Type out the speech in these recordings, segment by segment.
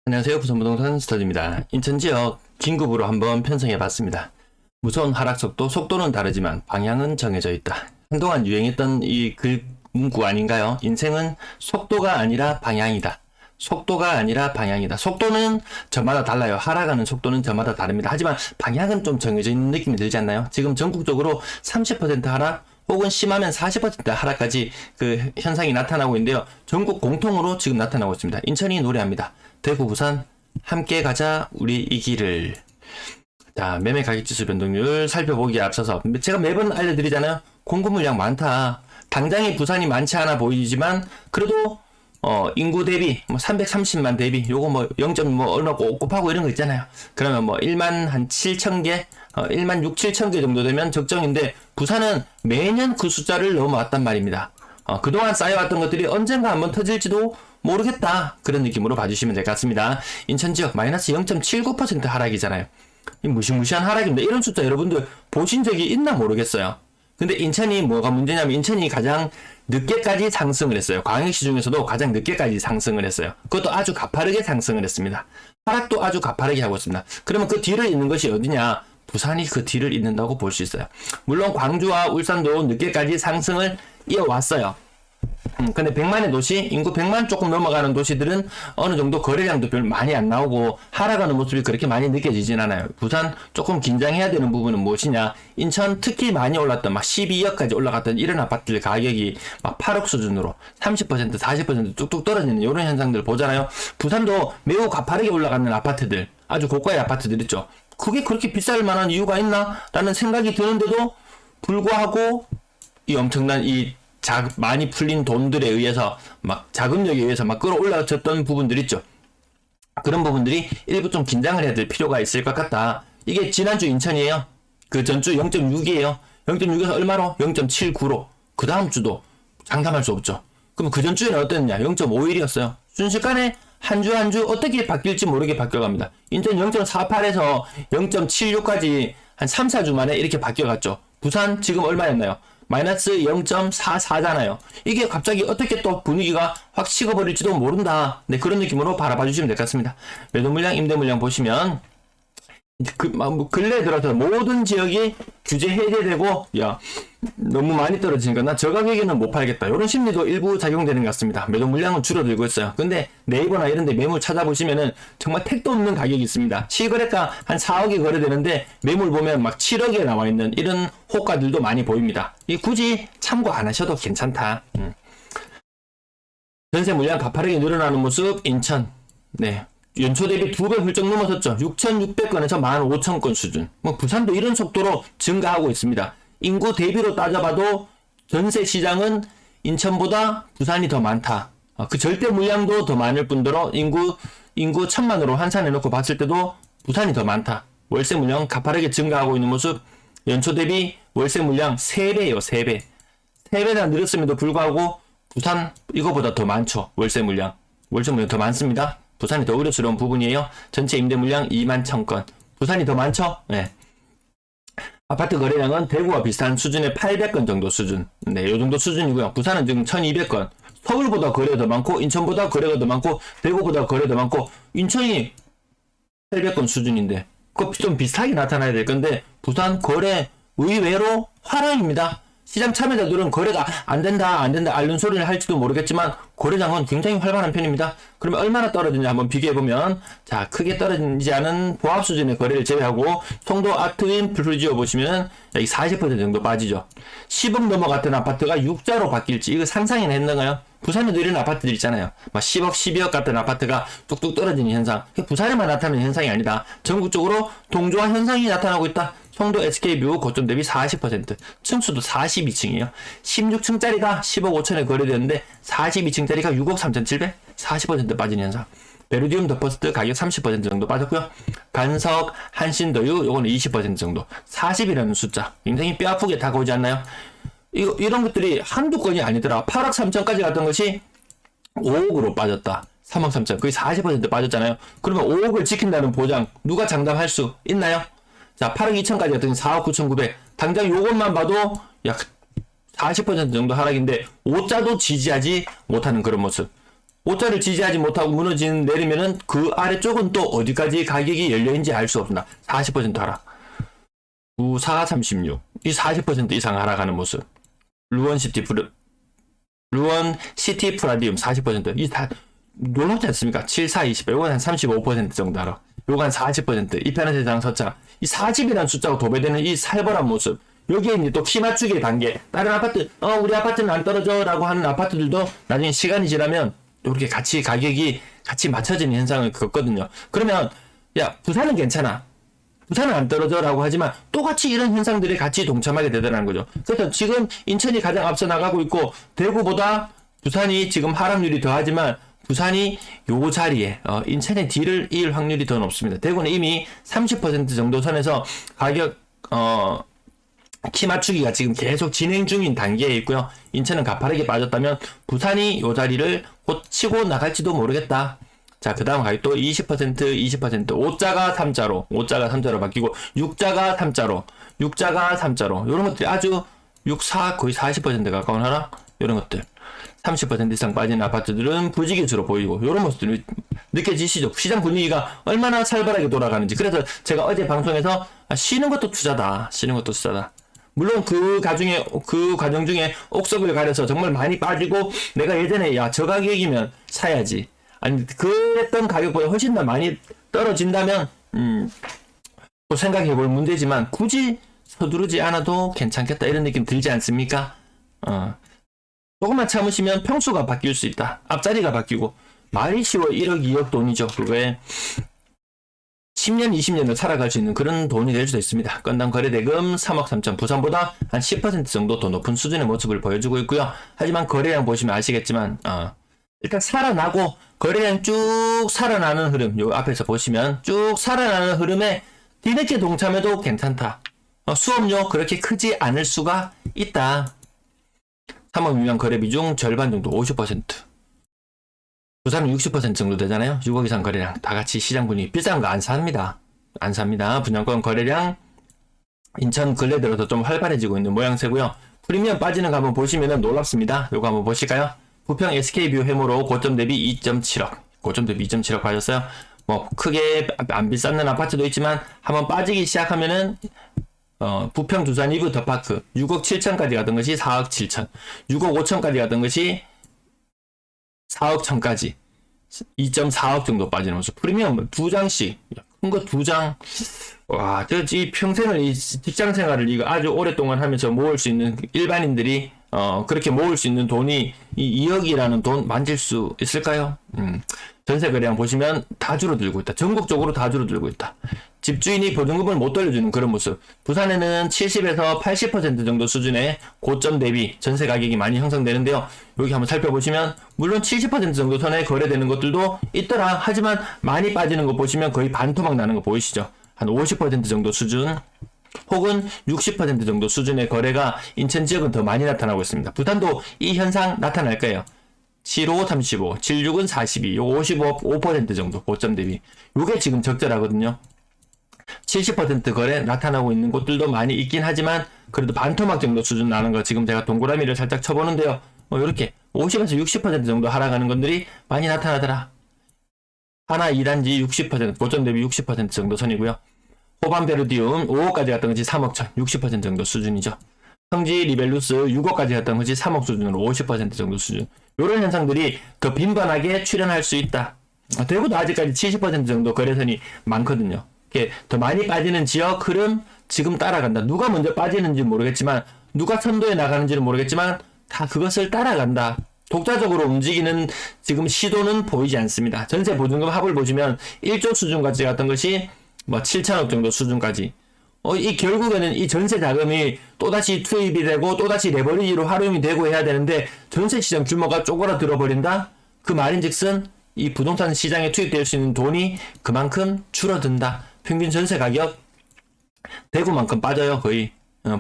안녕하세요. 부산부동산 스터디입니다. 인천 지역 긴급으로 한번 편성해 봤습니다. 무서운 하락 속도는 다르지만 방향은 정해져 있다. 한동안 유행했던 이 글 문구 아닌가요? 인생은 속도가 아니라 방향이다. 속도가 아니라 방향이다. 속도는 저마다 달라요. 하락하는 속도는 저마다 다릅니다. 하지만 방향은 좀 정해져 있는 느낌이 들지 않나요? 지금 전국적으로 30% 하락 혹은 심하면 40% 하락까지 그 현상이 나타나고 있는데요. 전국 공통으로 지금 나타나고 있습니다. 인천이 노래합니다. 대구, 부산 함께 가자 우리 이 길을. 자, 매매 가격지수 변동률 살펴보기에 앞서서 제가 매번 알려드리잖아요. 공급 물량 많다. 당장에 부산이 많지 않아 보이지만 그래도 인구 대비 330만 대비 요거 0. 얼마 곱하고 이런 거 있잖아요. 그러면 1만 한 7천 개 1만 6, 7천 개 정도 되면 적정인데 부산은 매년 그 숫자를 넘어왔단 말입니다. 그동안 쌓여왔던 것들이 언젠가 한번 터질지도 모르겠다. 그런 느낌으로 봐주시면 될 것 같습니다. 인천 지역 마이너스 0.79% 하락이잖아요. 무시무시한 하락입니다. 이런 숫자 여러분들 보신 적이 있나 모르겠어요. 근데 인천이 뭐가 문제냐면 인천이 가장 늦게까지 상승을 했어요. 광역시 중에서도 가장 늦게까지 상승을 했어요. 그것도 아주 가파르게 상승을 했습니다. 하락도 아주 가파르게 하고 있습니다. 그러면 그 뒤를 잇는 것이 어디냐? 부산이 그 뒤를 잇는다고 볼 수 있어요. 물론 광주와 울산도 늦게까지 상승을 이어왔어요. 근데 100만의 도시, 인구 100만 조금 넘어가는 도시들은 어느 정도 거래량도 별 많이 안 나오고 하락하는 모습이 그렇게 많이 느껴지진 않아요. 부산 조금 긴장해야 되는 부분은 무엇이냐? 인천 특히 많이 올랐던 12억까지 올라갔던 이런 아파트들 가격이 8억 수준으로 30%, 40% 뚝뚝 떨어지는 이런 현상들을 보잖아요. 부산도 매우 가파르게 올라가는 아파트들, 아주 고가의 아파트들 있죠. 그게 그렇게 비쌀 만한 이유가 있나? 라는 생각이 드는데도 불구하고 이 엄청난 많이 풀린 돈들에 의해서 자금력에 의해서 끌어올라졌던 부분들 있죠. 그런 부분들이 일부 좀 긴장을 해야 될 필요가 있을 것 같다. 이게 지난주 인천이에요. 그 전주 0.6이에요. 0.6에서 얼마로? 0.79로. 그 다음 주도 장담할 수 없죠. 그럼 그 전주에는 어땠냐? 0.51이었어요. 순식간에 한 주 한 주 어떻게 바뀔지 모르게 바뀌어갑니다. 인천 0.48에서 0.76까지 한 3, 4주 만에 이렇게 바뀌어갔죠. 부산 지금 얼마였나요? 마이너스 0.44잖아요. 이게 갑자기 어떻게 또 분위기가 확 식어버릴지도 모른다. 네, 그런 느낌으로 바라봐 주시면 될 것 같습니다. 매도 물량, 임대 물량 보시면 근래에 들어서 모든 지역이 규제 해제되고 너무 많이 떨어지니까 나 저 가격에는 못 팔겠다. 이런 심리도 일부 작용되는 것 같습니다. 매도 물량은 줄어들고 있어요. 근데 네이버나 이런 데 매물 찾아보시면은 정말 택도 없는 가격이 있습니다. 실거래가 한 4억이 거래되는데 매물 보면 7억에 나와 있는 이런 호가들도 많이 보입니다. 굳이 참고 안 하셔도 괜찮다. 전세 물량 가파르게 늘어나는 모습 인천. 네. 연초 대비 2배 훌쩍 넘어섰죠. 6,600건에서 15,000건 수준. 부산도 이런 속도로 증가하고 있습니다. 인구 대비로 따져봐도 전세 시장은 인천보다 부산이 더 많다. 그 절대 물량도 더 많을 뿐더러 인구 1,000만으로 환산해놓고 봤을 때도 부산이 더 많다. 월세 물량 가파르게 증가하고 있는 모습. 연초 대비 월세 물량 3배예요. 3배. 3배나 늘었음에도 불구하고 부산 이거보다 더 많죠. 월세 물량 더 많습니다. 부산이 더 우려스러운 부분이에요. 전체 임대 물량 21,000건. 부산이 더 많죠? 네. 아파트 거래량은 대구와 비슷한 수준의 800건 정도 수준. 네, 요 정도 수준이고요. 부산은 지금 1,200건. 서울보다 거래가 더 많고, 인천보다 거래가 더 많고, 대구보다 거래가 더 많고, 인천이 800건 수준인데, 그거 좀 비슷하게 나타나야 될 건데, 부산 거래 의외로 화랑입니다. 시장 참여자들은 거래가 안 된다 앓는 소리를 할지도 모르겠지만 거래량은 굉장히 활발한 편입니다. 그러면 얼마나 떨어지는지 한번 비교해보면 자, 크게 떨어지지 않은 보합 수준의 거래를 제외하고 송도 아트윈 플루지오 보시면 여기 40% 정도 빠지죠. 10억 넘어갔던 아파트가 6자로 바뀔지 이거 상상이나 했나요? 부산에도 이런 아파트들 있잖아요. 10억, 12억 같은 아파트가 뚝뚝 떨어지는 현상. 부산에만 나타나는 현상이 아니다. 전국적으로 동조화 현상이 나타나고 있다. 송도 SK뷰 고점 대비 40%, 층수도 42층이에요. 16층짜리가 10억 5천에 거래되는데 42층짜리가 6억 3,700, 40% 빠진 현상. 베르디움 더퍼스트 가격 30% 정도 빠졌고요. 간석, 한신더유 요거는 20% 정도. 40이라는 숫자 굉장히 뼈아프게 다가오지 않나요? 이런 것들이 한두 건이 아니더라. 8억 3천까지 갔던 것이 5억으로 빠졌다. 3억 3천, 거의 40% 빠졌잖아요. 그러면 5억을 지킨다는 보장 누가 장담할 수 있나요? 자, 8억 2천까지 갔더니 4억 9,900. 당장 요것만 봐도 약 40% 정도 하락인데 5자도 지지하지 못하는 그런 모습. 5자를 지지하지 못하고 무너지는 내리면은 그 아래쪽은 또 어디까지 가격이 열려있는지 알 수 없나. 40% 하락. 94, 36. 이 40% 이상 하락하는 모습. 루원 시티 프라디움 40%. 이 다 놀랍지 않습니까? 7, 4, 20. 요건 한 35% 정도 하락. 요건 한 40%. 이편의 세상 서차. 이 40이라는 숫자가 도배되는 이 살벌한 모습. 여기에 이제 또 키 맞추기의 단계. 다른 아파트, 우리 아파트는 안 떨어져 라고 하는 아파트들도 나중에 시간이 지나면 이렇게 같이 가격이 같이 맞춰지는 현상을 겪거든요. 그러면, 야, 부산은 괜찮아. 부산은 안 떨어져 라고 하지만 똑같이 이런 현상들이 같이 동참하게 되더라는 거죠. 그래서 지금 인천이 가장 앞서 나가고 있고, 대구보다 부산이 지금 하락률이 더하지만, 부산이 요 자리에 인천의 뒤를 이을 확률이 더 높습니다. 대구는 이미 30% 정도 선에서 가격 키 맞추기가 지금 계속 진행 중인 단계에 있고요. 인천은 가파르게 빠졌다면 부산이 요 자리를 곧 치고 나갈지도 모르겠다. 자, 그 다음 가격도 20%, 20%, 5자가 3자로, 5자가 3자로 바뀌고, 6자가 3자로, 6자가 3자로, 요런 것들이 아주 6, 4, 거의 40% 가까운 하락, 요런 것들. 30% 이상 빠진 아파트들은 부지기수로 보이고, 요런 모습들이 느껴지시죠? 시장 분위기가 얼마나 살벌하게 돌아가는지. 그래서 제가 어제 방송에서 쉬는 것도 투자다. 쉬는 것도 투자다. 물론 그 과정 중에 옥석을 가려서 정말 많이 빠지고, 내가 예전에 야, 저 가격이면 사야지. 아니, 그랬던 가격보다 훨씬 더 많이 떨어진다면, 또 생각해 볼 문제지만, 굳이 서두르지 않아도 괜찮겠다. 이런 느낌 들지 않습니까? 조금만 참으시면 평수가 바뀔 수 있다. 앞자리가 바뀌고, 말이 쉬워 1억, 2억 돈이죠. 그거에 10년, 20년을 살아갈 수 있는 그런 돈이 될 수도 있습니다. 건당 거래대금 3억 3천, 부산보다 한 10% 정도 더 높은 수준의 모습을 보여주고 있고요. 하지만 거래량 보시면 아시겠지만, 일단 살아나고, 거래량 쭉 살아나는 흐름, 요 앞에서 보시면 쭉 살아나는 흐름에 뒤늦게 동참해도 괜찮다. 수업료 그렇게 크지 않을 수가 있다. 3억 미만 거래 비중 절반 정도, 50%. 부산은 60% 정도 되잖아요. 6억 이상 거래량. 다 같이 시장 분위기. 비싼 거 안 삽니다. 안 삽니다. 분양권 거래량, 인천 근래 들어서 좀 활발해지고 있는 모양새고요. 프리미엄 빠지는 거 한번 보시면 놀랍습니다. 요거 한번 보실까요? 부평 SK뷰 회모로 고점 대비 2.7억. 고점 대비 2.7억 빠졌어요. 뭐, 크게 안 비쌌는 아파트도 있지만, 한번 빠지기 시작하면은, 부평 두산 이브 더파크 6억 7천까지 갔던 것이 4억 7천, 6억 5천까지 갔던 것이 4억 1천까지 2.4억 정도 빠지는 모습. 프리미엄 2장씩, 큰 거 2장. 와, 이 평생을 이 직장 생활을 이거 아주 오랫동안 하면서 모을 수 있는 일반인들이 그렇게 모을 수 있는 돈이 이 2억이라는 돈 만질 수 있을까요? 전세 거래량 보시면 다 줄어들고 있다. 전국적으로 다 줄어들고 있다. 집주인이 보증금을 못 돌려주는 그런 모습. 부산에는 70에서 80% 정도 수준의 고점 대비 전세 가격이 많이 형성되는데요. 여기 한번 살펴보시면 물론 70% 정도 선에 거래되는 것들도 있더라. 하지만 많이 빠지는 거 보시면 거의 반토막 나는 거 보이시죠? 한 50% 정도 수준 혹은 60% 정도 수준의 거래가 인천 지역은 더 많이 나타나고 있습니다. 부산도 이 현상 나타날 거예요. 75, 35, 76은 42, 요 55% 정도 고점 대비. 요게 지금 적절하거든요. 70% 거래 나타나고 있는 곳들도 많이 있긴 하지만 그래도 반토막 정도 수준 나는 거 지금 제가 동그라미를 살짝 쳐보는데요. 이렇게 50에서 60% 정도 하락하는 것들이 많이 나타나더라. 하나 2단지 60%, 고점 대비 60% 정도 선이고요. 호반 베르디움 5억까지 갔던 것이 3억 천, 60% 정도 수준이죠. 성지 리벨루스 6억까지 갔던 것이 3억 수준으로 50% 정도 수준. 이런 현상들이 더 빈번하게 출현할 수 있다. 대구도 아직까지 70% 정도 거래선이 많거든요. 더 많이 빠지는 지역 흐름 지금 따라간다. 누가 먼저 빠지는지 모르겠지만 누가 선도에 나가는지는 모르겠지만 다 그것을 따라간다. 독자적으로 움직이는 지금 시도는 보이지 않습니다. 전세 보증금 합을 보시면 1조 수준까지 갔던 것이 뭐 7천억 정도 수준까지. 이 결국에는 이 전세 자금이 또다시 투입이 되고 또다시 레버리지로 활용이 되고 해야 되는데 전세 시장 규모가 쪼그라들어 버린다? 그 말인즉슨 이 부동산 시장에 투입될 수 있는 돈이 그만큼 줄어든다. 평균 전세 가격 대구만큼 빠져요. 거의.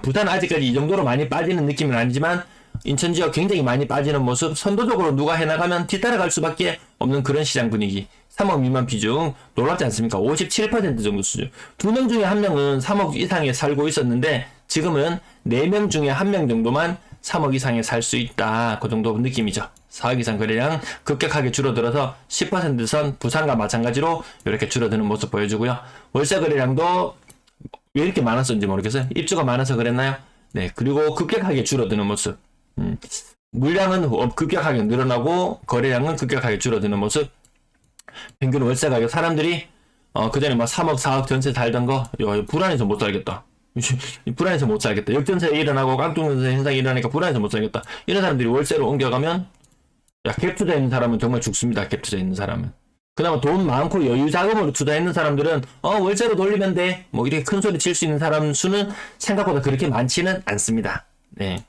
부산은 아직까지 이 정도로 많이 빠지는 느낌은 아니지만 인천 지역 굉장히 많이 빠지는 모습, 선도적으로 누가 해나가면 뒤따라갈 수밖에 없는 그런 시장 분위기. 3억 미만 비중 놀랍지 않습니까? 57% 정도 수준. 2명 중에 1명은 3억 이상에 살고 있었는데 지금은 4명 중에 1명 정도만 3억 이상에 살 수 있다. 그 정도 느낌이죠. 4억 이상 거래량 급격하게 줄어들어서 10% 부산과 마찬가지로 이렇게 줄어드는 모습 보여주고요. 월세 거래량도 왜 이렇게 많았었는지 모르겠어요. 입주가 많아서 그랬나요? 네, 그리고 급격하게 줄어드는 모습. 물량은 급격하게 늘어나고 거래량은 급격하게 줄어드는 모습. 평균 월세 가격 사람들이 그전에 막 3억 4억 전세 살던 거 불안해서 못 살겠다. 불안해서 못 살겠다. 역전세 일어나고 깡통전세 현상이 일어나니까 불안해서 못 살겠다. 이런 사람들이 월세로 옮겨가면 갭 투자 있는 사람은 정말 죽습니다. 갭 투자 있는 사람은. 그나마 돈 많고 여유 자금으로 투자했는 사람들은 월세로 돌리면 돼. 뭐 이렇게 큰 소리 칠 수 있는 사람 수는 생각보다 그렇게 많지는 않습니다. 네.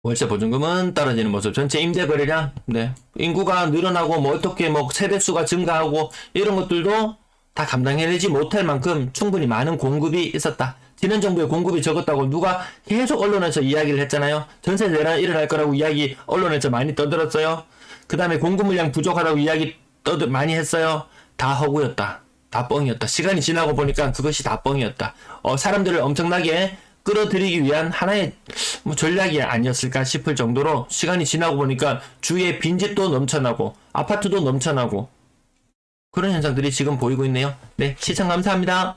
월세 보증금은 떨어지는 모습. 전체 임대 거래량, 네. 인구가 늘어나고 뭐 어떻게 뭐 세대수가 증가하고 이런 것들도 다 감당해내지 못할 만큼 충분히 많은 공급이 있었다. 지난 정부의 공급이 적었다고 누가 계속 언론에서 이야기를 했잖아요. 전세 대란 일어날 거라고 이야기 언론에서 많이 떠들었어요. 그 다음에 공급 물량 부족하다고 이야기 많이 했어요. 다 허구였다. 다 뻥이었다. 시간이 지나고 보니까 그것이 다 뻥이었다. 사람들을 엄청나게 끌어들이기 위한 하나의 전략이 아니었을까 싶을 정도로 시간이 지나고 보니까 주위에 빈집도 넘쳐나고 아파트도 넘쳐나고 그런 현상들이 지금 보이고 있네요. 네, 시청 감사합니다.